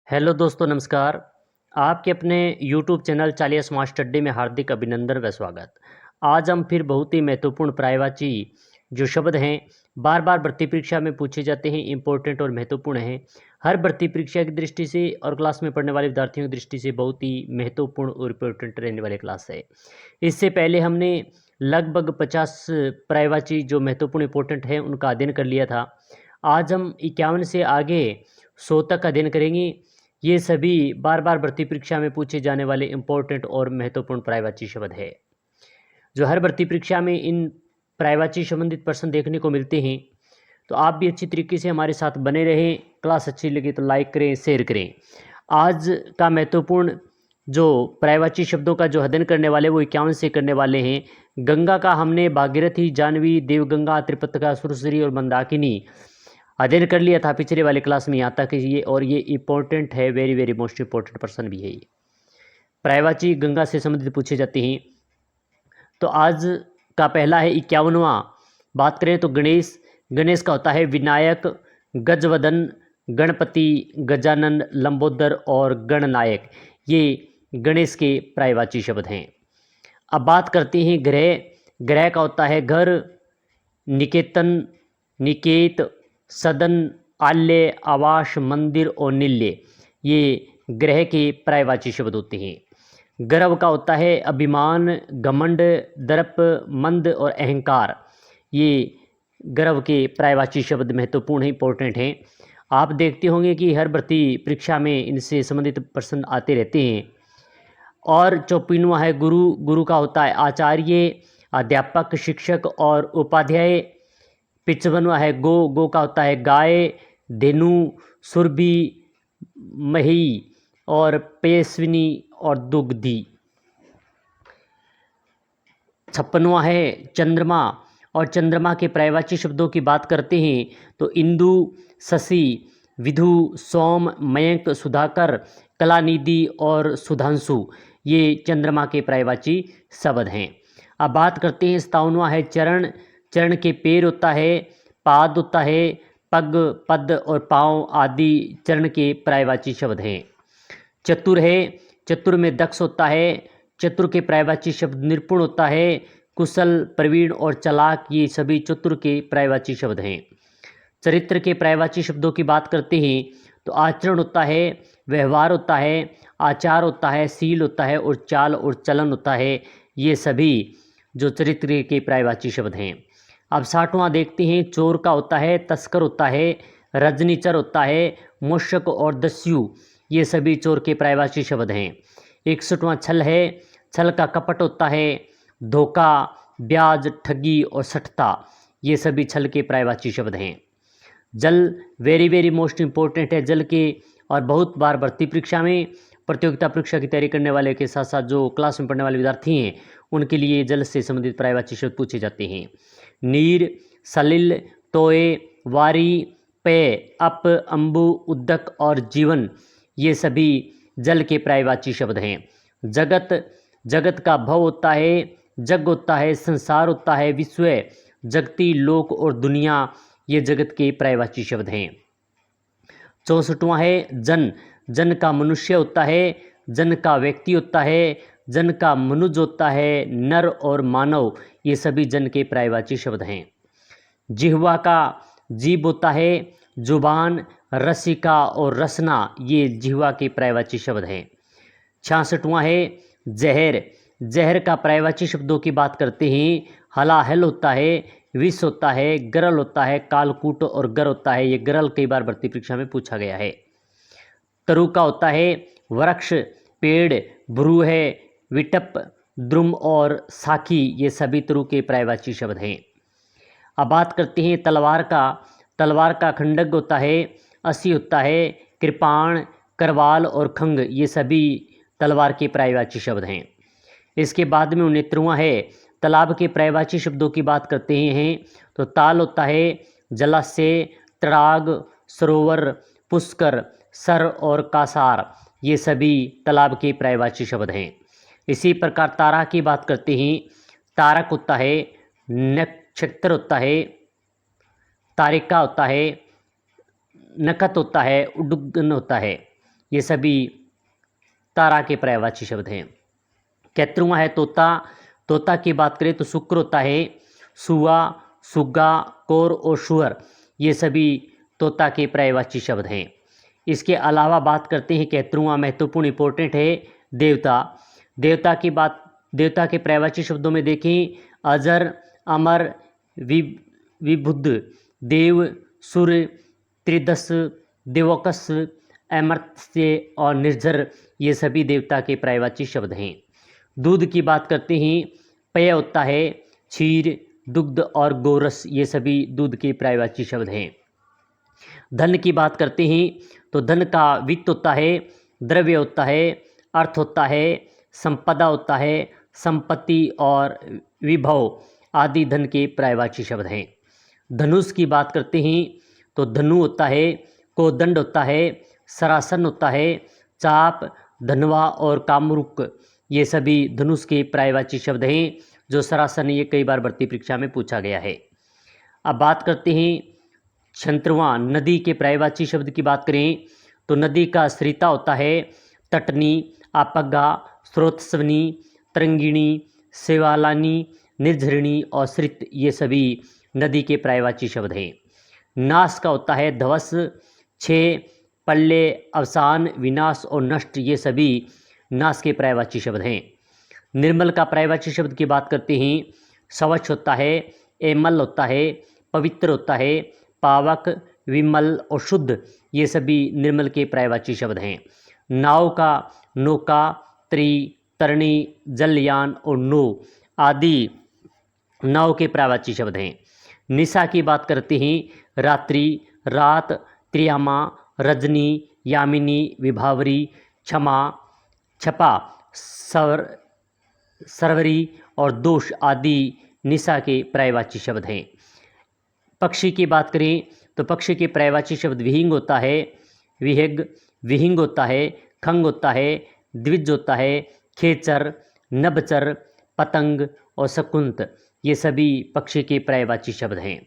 Hello दोस्तों, नमस्कार। आपके अपने यूट्यूब चैनल चालिया स्मार्ट स्टडी में हार्दिक अभिनंदन व स्वागत। आज हम फिर बहुत ही महत्वपूर्ण पर्यायवाची जो शब्द हैं बार बार भर्ती परीक्षा में पूछे जाते हैं, इम्पोर्टेंट और महत्वपूर्ण हैं। हर भर्ती परीक्षा की दृष्टि से और क्लास में पढ़ने वाले विद्यार्थियों की दृष्टि से बहुत ही महत्वपूर्ण और इम्पोर्टेंट रहने वाले क्लास है। इससे पहले हमने लगभग 50 पर्यायवाची जो महत्वपूर्ण इंपॉर्टेंट हैं उनका अध्ययन कर लिया था। आज हम 51 से आगे 100 तक का अध्ययन करेंगे। ये सभी बार बार भर्ती परीक्षा में पूछे जाने वाले इम्पोर्टेंट और महत्वपूर्ण पर्यायवाची शब्द है, जो हर भर्ती परीक्षा में इन पर्यायवाची संबंधित प्रश्न देखने को मिलते हैं। तो आप भी अच्छी तरीके से हमारे साथ बने रहें। क्लास अच्छी लगे तो लाइक करें, शेयर करें। आज का महत्वपूर्ण जो पर्यायवाची शब्दों का जो अध्ययन करने वाले वो 51 से करने वाले हैं। गंगा का हमने भागीरथी, जानवी, देवगंगा, त्रिपतका, सुरसरी और मंदाकिनी अध्ययन कर लिया था पिछले वाले क्लास में। यहाँ तक ये और ये इम्पोर्टेंट है, very very most important person भी है ये। पर्यायवाची गंगा से संबंधित पूछे जाते हैं। तो आज का पहला है 51वां। बात करें तो गणेश। गणेश का होता है विनायक, गजवदन, गणपति, गजानन, लंबोदर और गणनायक। ये गणेश के पर्यायवाची शब्द हैं। अब बात करते हैं ग्रह। ग्रह का होता है घर, निकेतन, निकेत, सदन, आल्य, आवास, मंदिर और निल्य। ये ग्रह के पर्यायवाची शब्द होते हैं। गर्व का होता है अभिमान, घमंड, दर्प, मंद और अहंकार। ये गर्व के पर्यायवाची शब्द महत्वपूर्ण हैं, इंपॉर्टेंट हैं। आप देखते होंगे कि हर भर्ती परीक्षा में इनसे संबंधित प्रश्न आते रहते हैं। और 54वां है गुरु। गुरु का होता है आचार्य, अध्यापक, शिक्षक और उपाध्याय। 55वां है गो। गो का होता है गाय, धेनु, सुरभि, मही और पेशविनी और दुग्धी। 56वां है चंद्रमा। और चंद्रमा के पर्यायवाची शब्दों की बात करते हैं तो इंदु, शशि, विधु, सोम, मयंक, सुधाकर, कलानिधि और सुधांशु। ये चंद्रमा के पर्यायवाची शब्द हैं। अब बात करते हैं 57वां है चरण। चरण के पैर होता है, पाद होता है, पग, पद और पाँव आदि चरण के पर्यायवाची शब्द हैं। चतुर है। चतुर में दक्ष होता है। चतुर के पर्यायवाची शब्द निपुण होता है, कुशल, प्रवीण और चालाक। ये सभी चतुर के पर्यायवाची शब्द हैं। चरित्र के पर्यायवाची शब्दों की बात करते हैं तो आचरण होता है, व्यवहार होता है, आचार होता है, सील होता है और चाल और चलन होता है। ये सभी जो चरित्र के पर्यायवाची शब्द हैं। अब 60वां देखते हैं। चोर का होता है, तस्कर होता है, रजनीचर होता है, मूषक और दस्यु। ये सभी चोर के पर्यायवाची शब्द हैं। 61वां छल है। छल का कपट होता है, धोखा, ब्याज, ठगी और सठता। ये सभी छल के पर्यायवाची शब्द हैं। जल वेरी वेरी मोस्ट इम्पोर्टेंट है। जल के और बहुत बार भर्ती परीक्षा में, प्रतियोगिता परीक्षा की तैयारी करने वाले के साथ साथ जो क्लास में पढ़ने वाले विद्यार्थी हैं उनके लिए जल से संबंधित पर्यायवाची शब्द पूछे जाते हैं। नीर, सलिल, तोय, वारी, पेय, अप, अम्बु, उद्दक और जीवन। ये सभी जल के पर्यायवाची शब्द हैं। जगत। जगत का भव होता है, जग होता है, संसार होता है, विश्व, जगती, लोक और दुनिया। ये जगत के पर्यायवाची शब्द हैं। 64वां है जन। जन का मनुष्य होता है, जन का व्यक्ति होता है, जन का मनुज होता है, नर और मानव। ये सभी जन के पर्यायवाची शब्द हैं। जिह्वा का जीभ होता है, जुबान, रसिका और रसना। ये जिह्वा के पर्यायवाची शब्द हैं। 66वां है जहर। जहर का पर्यायवाची शब्दों की बात करते हैं। हलाहल होता है, विष होता है, गरल होता है, कालकूट और गर होता है। ये गरल कई बार भर्ती परीक्षा में पूछा गया है। तरु का होता है वृक्ष, पेड़, भ्रू है, विटप, द्रुम और साखी। ये सभी तरु के पर्यायवाची शब्द हैं। अब बात करते हैं तलवार का। तलवार का खंडक होता है, असी होता है, कृपाण, करवाल और खंग। ये सभी तलवार के पर्यायवाची शब्द हैं। इसके बाद में 69वां है तालाब के पर्यायवाची शब्दों की बात करते हैं तो ताल होता है, जलाशय, तड़ाग, सरोवर, पुष्कर, सर और कासार। ये सभी तालाब के पर्यायवाची शब्द हैं। इसी प्रकार तारा की बात करते हैं। तारक होता है, नक्षत्र होता है, तारिका होता है, नखत होता है, उड्डयन होता है। ये सभी तारा के पर्यायवाची शब्द हैं। 71वां है तोता। तोता की बात करें तो शुक्र होता है, सुआ, सुग्गा, कोर और शुअर, ये सभी तोता के पर्यायवाची शब्द हैं। इसके अलावा बात करते हैं 71वां महत्वपूर्ण इंपॉर्टेंट है देवता। देवता की बात, देवता के पर्यायवाची शब्दों में देखें अजर, अमर, विबुद्ध, देव, सूर्य, त्रिदश, देवकस, अमर्त्य और निर्जर, ये सभी देवता के पर्यायवाची शब्द हैं। दूध की बात करते हैं, पेय होता है, क्षीर, दुग्ध और गोरस, ये सभी दूध के पर्यायवाची शब्द हैं। धन की बात करते हैं तो धन का वित्त होता है, द्रव्य होता है, अर्थ होता है, संपदा होता है, संपत्ति और विभव आदि धन के पर्यायवाची शब्द हैं। धनुष की बात करते हैं तो धनु होता है, कोदंड होता है, सरासन होता है, चाप, धनवा और कामरूक, ये सभी धनुष के पर्यायवाची शब्द हैं। जो सरासन ये कई बार भर्ती परीक्षा में पूछा गया है। अब बात करते हैं 76वां नदी के पर्यायवाची शब्द की बात करें तो नदी का सरिता होता है, तटनी, आपग्गा, स्रोतस्वनी, तरंगिणी, सेवालानी, निर्झरिणी और सरित, ये सभी नदी के पर्यायवाची शब्द हैं। नाश का होता है ध्वस, क्षय, प्रलय, अवसान, विनाश और नष्ट, ये सभी नाश के पर्यायवाची शब्द हैं। निर्मल का पर्यायवाची शब्द की बात करते हैं, स्वच्छ होता है, एमल होता है, पवित्र होता है, पावक, विमल और शुद्ध, ये सभी निर्मल के पर्यायवाची शब्द हैं। नाव का नौका, त्री, तरणी, जलयान और नो आदि नाव के पर्यायवाची शब्द हैं। निशा की बात करते हैं, रात्रि, रात, त्रियामा, रजनी, यामिनी, विभावरी, क्षमा, छपा, सरवरी और दोष आदि निशा के पर्यायवाची शब्द हैं। पक्षी की बात करें तो पक्षी के पर्यायवाची शब्द विहिंग होता है, विहिग, विहिंग होता है, खंग होता है, द्विज होता है, खेचर, नभचर, पतंग और शकुंत, ये सभी पक्षी के पर्यायवाची शब्द हैं।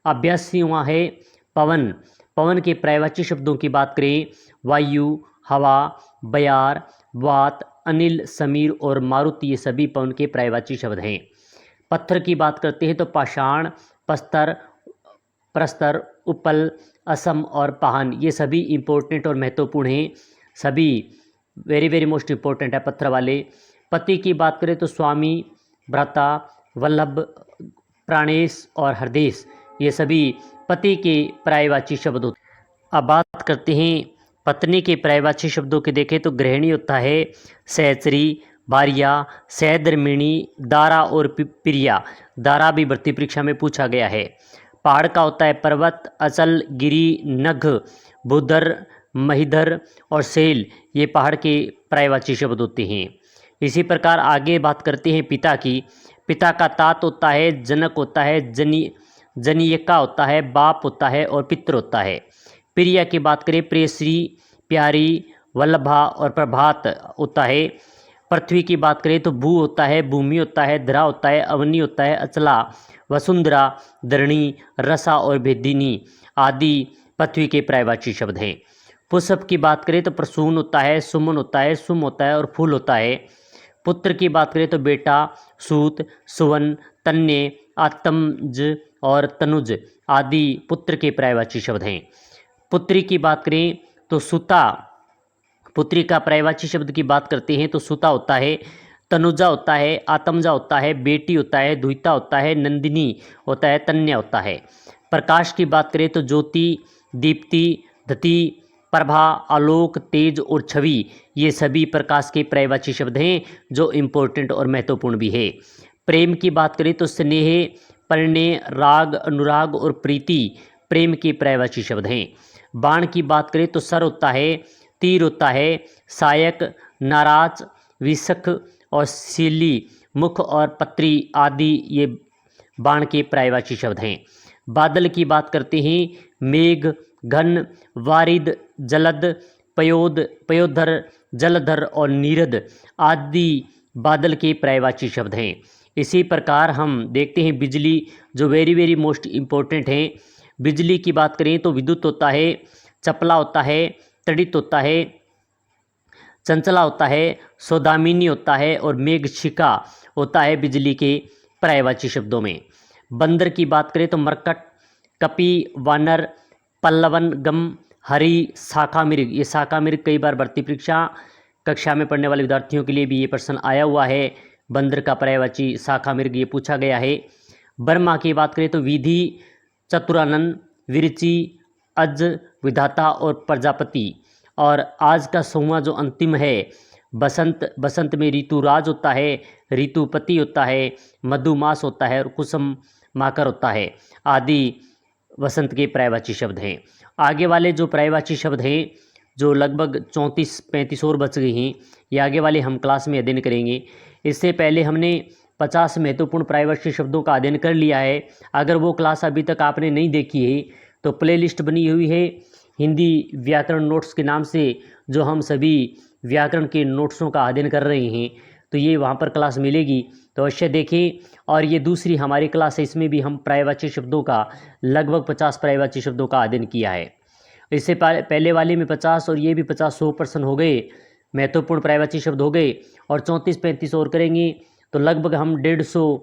82वां है पवन। पवन के पर्यायवाची शब्दों की बात करें वायु, हवा, बयार, वात, अनिल, समीर और मारुति, ये सभी पवन के पर्यायवाची शब्द हैं। पत्थर की बात करते हैं तो पाषाण, पस्तर, प्रस्तर, उपल, असम और पाहन, ये सभी इंपॉर्टेंट और महत्वपूर्ण हैं। सभी वेरी वेरी मोस्ट इंपॉर्टेंट है पत्थर वाले। पति की बात करें तो स्वामी, भ्राता, वल्लभ, प्राणेश और हरदेश, ये सभी पति के पर्यायवाची शब्द होते हैं। अब बात करते हैं पत्नी के पर्यायवाची शब्दों के देखें तो गृहिणी होता है, सहचरी, भार्या, सहधर्मिणी, दारा और प्रिया, दारा भी भर्ती परीक्षा में पूछा गया है। पहाड़ का होता है पर्वत, अचल, गिरी, नघ, भूधर, महिधर और शैल, ये पहाड़ के पर्यायवाची शब्द होते हैं। इसी प्रकार आगे बात करते हैं पिता की। पिता का तात होता है, जनक होता है, जनियका होता है, बाप होता है और पितृ होता है। प्रिया की बात करें प्रेयसी, प्यारी, वल्लभा और प्रभात होता है। पृथ्वी की बात करें तो भू होता है, भूमि होता है, धरा होता है, अवनी होता है, अचला, वसुंधरा, धरणी, रसा और भेदिनी आदि पृथ्वी के पर्यायवाची शब्द हैं। पुष्प की बात करें तो प्रसून होता है, सुमन होता है, सुम होता है और फूल होता है। पुत्र की बात करें तो बेटा, सूत, सुवन, तन्य, आत्मज और तनुज आदि पुत्र के पर्यायवाची शब्द हैं। पुत्री की बात करें तो सुता, पुत्री का पर्यायवाची शब्द की बात करते हैं तो सुता होता है, तनुजा होता है, आत्मजा होता है, बेटी होता है, द्विता होता है, नंदिनी होता है, तन्या होता है। प्रकाश की बात करें तो ज्योति, दीप्ति, धति, प्रभा, आलोक, तेज और छवि, ये सभी प्रकाश के पर्यायवाची शब्द हैं जो इम्पोर्टेंट और महत्वपूर्ण भी है। प्रेम की बात करें तो स्नेह, प्रणय, राग, अनुराग और प्रीति प्रेम के पर्यायवाची शब्द हैं। बाण की बात करें तो सर होता है, तीर होता है, सायक, नाराज, विशख और सीली, मुख और पत्री आदि ये बाण के पर्यायवाची शब्द हैं। बादल की बात करते हैं मेघ, घन, वारिद, जलद, पयोधर, जलधर और नीरद आदि बादल के पर्यायवाची शब्द हैं। इसी प्रकार हम देखते हैं बिजली, जो वेरी वेरी मोस्ट इम्पोर्टेंट हैं। बिजली की बात करें तो विद्युत होता है, चपला होता है, तड़ित होता है, चंचला होता है, सौदामिनी होता है और मेघशिखा होता है बिजली के पर्यायवाची शब्दों में। बंदर की बात करें तो मरकट, कपि, वानर, पल्लवन, गम, हरि, शाखा मृग। ये शाखा मृग कई बार भर्ती परीक्षा कक्षा में पढ़ने वाले विद्यार्थियों के लिए भी ये प्रश्न आया हुआ है। बंदर का पर्यायवाची शाखा मृग ये पूछा गया है। ब्रह्मा की बात करें तो विधि, चतुरानन, विरचि, अज, विधाता और प्रजापति। और आज का 100वां जो अंतिम है बसंत। बसंत में ऋतुराज होता है, ऋतुपति होता है, मधुमास होता है और कुसुम माकर होता है आदि वसंत के पर्यायवाची शब्द हैं। आगे वाले जो पर्यायवाची शब्द हैं जो लगभग 34-35 और बच गए हैं, ये आगे वाले हम क्लास में अध्ययन करेंगे। इससे पहले हमने 50 महत्वपूर्ण पर्यायवाची शब्दों का अध्ययन कर लिया है। अगर वो क्लास अभी तक आपने नहीं देखी है तो प्लेलिस्ट बनी हुई है हिंदी व्याकरण नोट्स के नाम से, जो हम सभी व्याकरण के नोट्सों का अध्ययन कर रहे हैं, तो ये वहाँ पर क्लास मिलेगी, तो अवश्य देखें। और ये दूसरी हमारी क्लास है, इसमें भी हम पर्यायवाची शब्दों का लगभग 50 पर्यायवाची शब्दों का अध्ययन किया है। इससे पहले वाले में 50 और ये भी 50-100% हो गए, महत्वपूर्ण पर्यायवाची शब्द हो गए। और 34-35 और करेंगे तो लगभग हम 150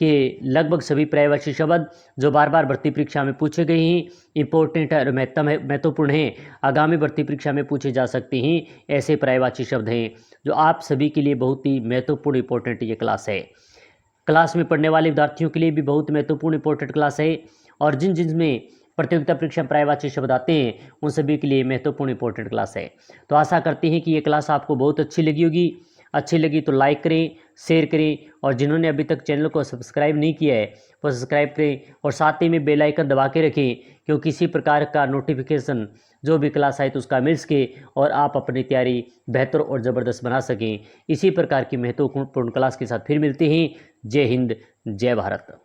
के लगभग सभी पर्यायवाची शब्द जो बार बार भर्ती परीक्षा में पूछे गए हैं, इंपॉर्टेंट और महत्वपूर्ण हैं, आगामी भर्ती परीक्षा में पूछे जा सकते हैं, ऐसे पर्यायवाची शब्द हैं जो आप सभी के लिए बहुत ही महत्वपूर्ण इंपॉर्टेंट ये क्लास है। क्लास में पढ़ने वाले विद्यार्थियों के लिए भी बहुत महत्वपूर्ण इंपॉर्टेंट क्लास है। और जिनमें प्रतियोगिता परीक्षा में पर्यायवाची शब्द आते हैं उन सभी के लिए महत्वपूर्ण इंपॉर्टेंट क्लास है। तो आशा करते हैं कि ये क्लास आपको बहुत अच्छी लगी होगी। अच्छी लगी तो लाइक करें, शेयर करें, और जिन्होंने अभी तक चैनल को सब्सक्राइब नहीं किया है वो सब्सक्राइब करें और साथ ही में बेल आइकन दबा के रखें, क्योंकि किसी प्रकार का नोटिफिकेशन जो भी क्लास आए तो उसका मिल सके और आप अपनी तैयारी बेहतर और ज़बरदस्त बना सकें। इसी प्रकार की महत्वपूर्ण क्लास के साथ फिर मिलते हैं। जय हिंद, जय भारत।